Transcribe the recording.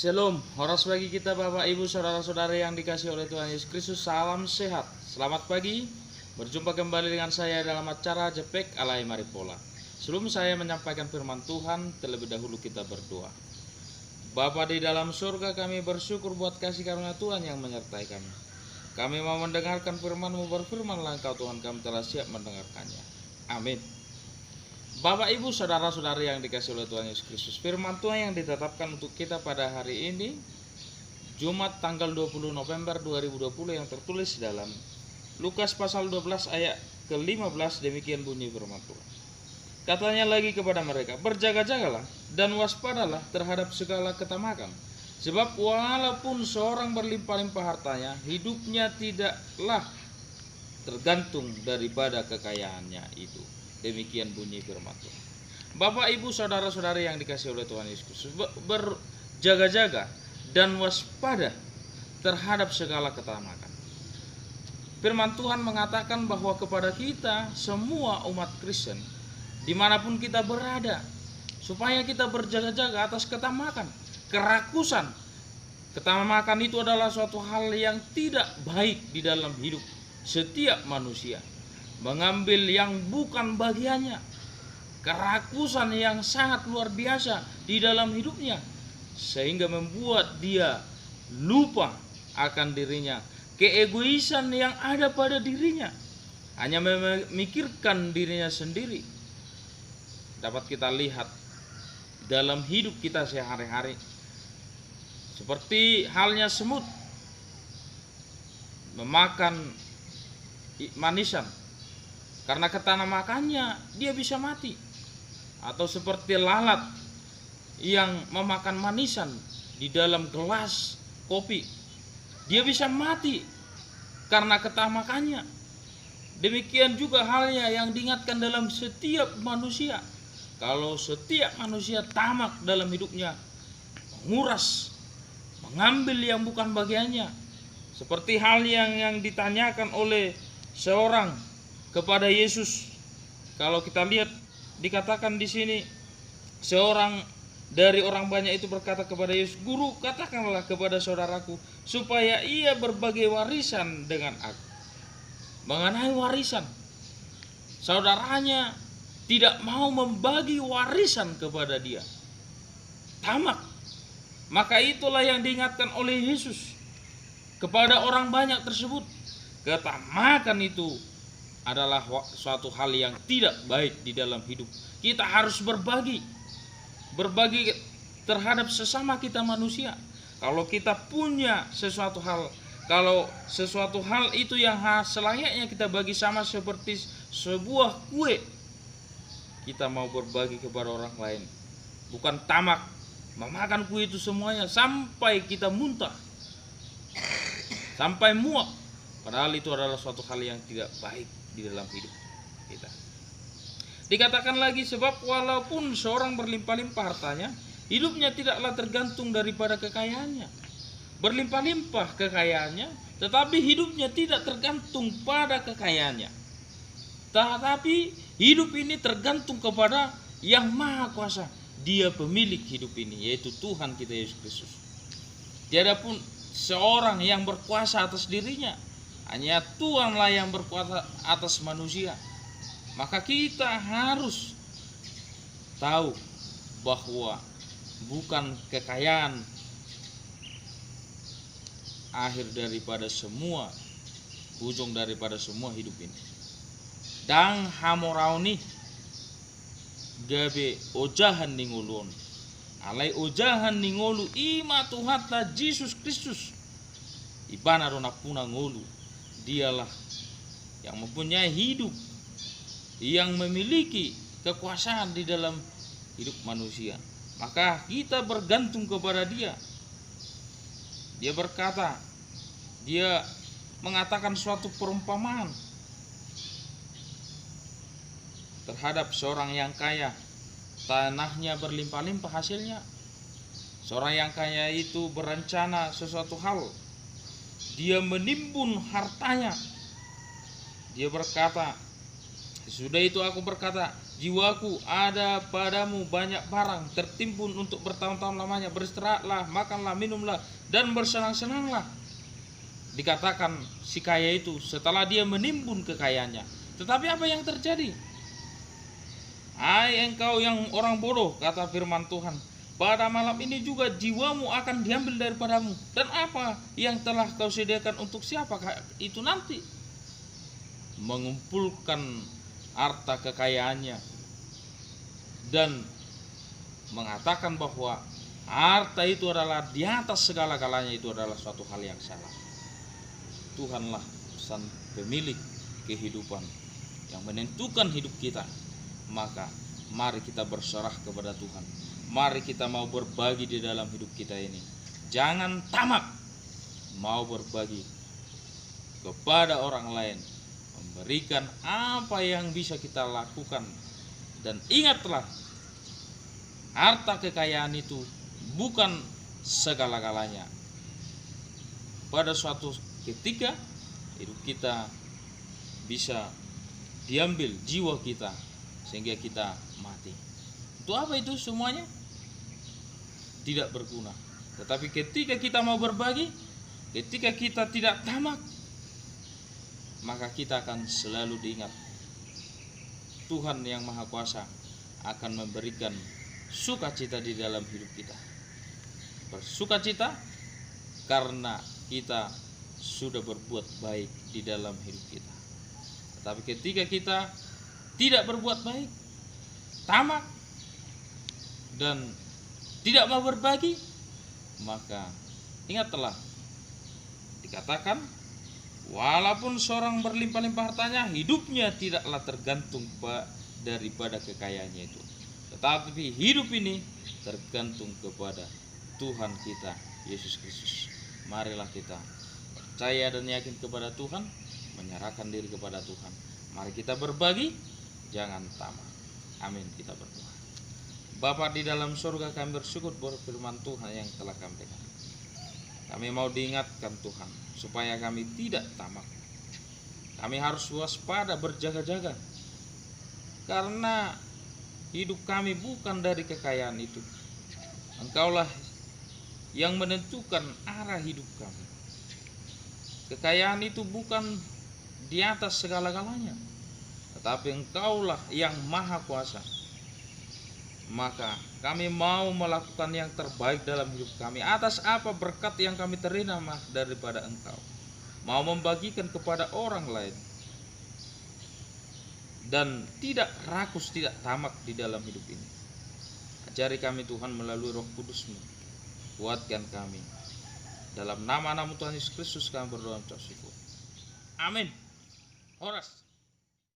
Shalom, horas bagi kita Bapak Ibu Saudara-saudari yang dikasihi oleh Tuhan Yesus Kristus. Salam sehat, selamat pagi. Berjumpa kembali dengan saya dalam acara Jepek Alai Maripola. Sebelum saya menyampaikan firman Tuhan, terlebih dahulu kita berdoa. Bapa di dalam surga, kami bersyukur buat kasih karunia Tuhan yang menyertai kami. Kami mau mendengarkan firman-Mu, berfirmanlah Engkau Tuhan, kami telah siap mendengarkannya. Amin. Bapak Ibu Saudara-saudari yang dikasihi oleh Tuhan Yesus Kristus, firman Tuhan yang ditetapkan untuk kita pada hari ini Jumat tanggal 20 November 2020 yang tertulis dalam Lukas pasal 12 ayat ke-15. Demikian bunyi firman Tuhan. Katanya lagi kepada mereka, berjaga-jagalah dan waspadalah terhadap segala ketamakan, sebab walaupun seorang berlimpah-limpah hartanya, hidupnya tidaklah tergantung daripada kekayaannya itu. Demikian bunyi firman Tuhan. Bapak Ibu Saudara-saudari yang dikasihi oleh Tuhan Yesus Kristus, berjaga-jaga dan waspada terhadap segala ketamakan. Firman Tuhan mengatakan bahwa kepada kita semua umat Kristen dimanapun kita berada, supaya kita berjaga-jaga atas ketamakan, kerakusan. Ketamakan itu adalah suatu hal yang tidak baik di dalam hidup setiap manusia. Mengambil yang bukan bagiannya, kerakusan yang sangat luar biasa di dalam hidupnya, sehingga membuat dia lupa akan dirinya, keegoisan yang ada pada dirinya, hanya memikirkan dirinya sendiri. Dapat kita lihat dalam hidup kita sehari-hari, seperti halnya semut memakan manisan. Karena ketamakannya dia bisa mati. Atau seperti lalat yang memakan manisan di dalam gelas kopi, dia bisa mati karena ketamakannya. Demikian juga halnya yang diingatkan dalam setiap manusia. Kalau setiap manusia tamak dalam hidupnya, menguras, mengambil yang bukan bagiannya, seperti hal yang ditanyakan oleh seorang kepada Yesus. Kalau kita lihat dikatakan di sini, seorang dari orang banyak itu berkata kepada Yesus, "Guru, katakanlah kepada saudaraku supaya ia berbagi warisan dengan aku." Mengenai warisan, saudaranya tidak mau membagi warisan kepada dia, tamak. Maka itulah yang diingatkan oleh Yesus kepada orang banyak tersebut. Ketamakan itu adalah suatu hal yang tidak baik di dalam hidup. Kita harus berbagi terhadap sesama kita manusia. Kalau kita punya sesuatu hal, kalau sesuatu hal itu yang selayaknya kita bagi sama seperti sebuah kue, kita mau berbagi kepada orang lain, bukan tamak memakan kue itu semuanya sampai kita muntah, sampai muak. Padahal itu adalah suatu hal yang tidak baik di dalam hidup kita. Dikatakan lagi, sebab walaupun seorang berlimpah-limpah hartanya, hidupnya tidaklah tergantung daripada kekayaannya. Berlimpah-limpah kekayaannya, tetapi hidupnya tidak tergantung pada kekayaannya. Tetapi hidup ini tergantung kepada Yang Maha Kuasa. Dia pemilik hidup ini, yaitu Tuhan kita Yesus Kristus. Tiadapun seorang yang berkuasa atas dirinya, hanya Tuhanlah yang berkuasa atas manusia. Maka kita harus tahu bahwa bukan kekayaan akhir daripada semua, ujung daripada semua hidup ini. Dang hamorauni gabe ojahan ningulun, alai ojahan ningolu ima Tuhatlah Yesus Kristus ibana rona puna ngolu. Dialah yang mempunyai hidup, yang memiliki kekuasaan di dalam hidup manusia. Maka kita bergantung kepada Dia. Dia berkata, Dia mengatakan suatu perumpamaan terhadap seorang yang kaya. Tanahnya berlimpah-limpah hasilnya. Seorang yang kaya itu berencana sesuatu hal, dia menimbun hartanya. Dia berkata, "Sudah itu aku berkata, jiwaku ada padamu banyak barang, tertimbun untuk bertahun-tahun lamanya. Beristirahatlah, makanlah, minumlah, dan bersenang-senanglah. Dikatakan si kaya itu setelah dia menimbun kekayaannya. Tetapi apa yang terjadi? Hai engkau yang orang bodoh, kata firman Tuhan, pada malam ini juga jiwamu akan diambil daripadamu. Dan apa yang telah kau sediakan untuk siapakah itu nanti? Mengumpulkan harta kekayaannya dan mengatakan bahwa harta itu adalah di atas segala-galanya, itu adalah suatu hal yang salah. Tuhanlah sang pemilik kehidupan yang menentukan hidup kita. Maka mari kita berserah kepada Tuhan. Mari kita mau berbagi di dalam hidup kita ini. Jangan tamak mau berbagi kepada orang lain, memberikan apa yang bisa kita lakukan. Dan ingatlah, harta kekayaan itu bukan segala-galanya. Pada suatu ketika hidup kita bisa diambil jiwa kita sehingga kita mati. Untuk apa itu semuanya? Tidak berguna. Tetapi ketika kita mau berbagi, ketika kita tidak tamak, maka kita akan selalu diingat. Tuhan yang Maha Kuasa akan memberikan sukacita di dalam hidup kita. Bersukacita karena kita sudah berbuat baik di dalam hidup kita. Tetapi ketika kita tidak berbuat baik, tamak, dan tidak mau berbagi, maka ingatlah, dikatakan walaupun seorang berlimpah-limpah hartanya, hidupnya tidaklah tergantung daripada kekayaannya itu. Tetapi hidup ini tergantung kepada Tuhan kita, Yesus Kristus. Marilah kita percaya dan yakin kepada Tuhan, menyerahkan diri kepada Tuhan. Mari kita berbagi, jangan tamak. Amin. Kita berdoa. Bapa di dalam surga, kami bersyukur buat firman Tuhan yang telah kami dengar. Kami mau diingatkan Tuhan, supaya kami tidak tamak. Kami harus waspada, berjaga-jaga, karena hidup kami bukan dari kekayaan itu. Engkaulah yang menentukan arah hidup kami. Kekayaan itu bukan di atas segala-galanya, tetapi Engkaulah yang Maha Kuasa. Maka kami mau melakukan yang terbaik dalam hidup kami atas apa berkat yang kami terima daripada Engkau. Mau membagikan kepada orang lain, dan tidak rakus, tidak tamak di dalam hidup ini. Ajari kami Tuhan melalui Roh Kudus-Mu. Kuatkan kami. Dalam nama Tuhan Yesus Kristus kami berdoa. Amin. Horas.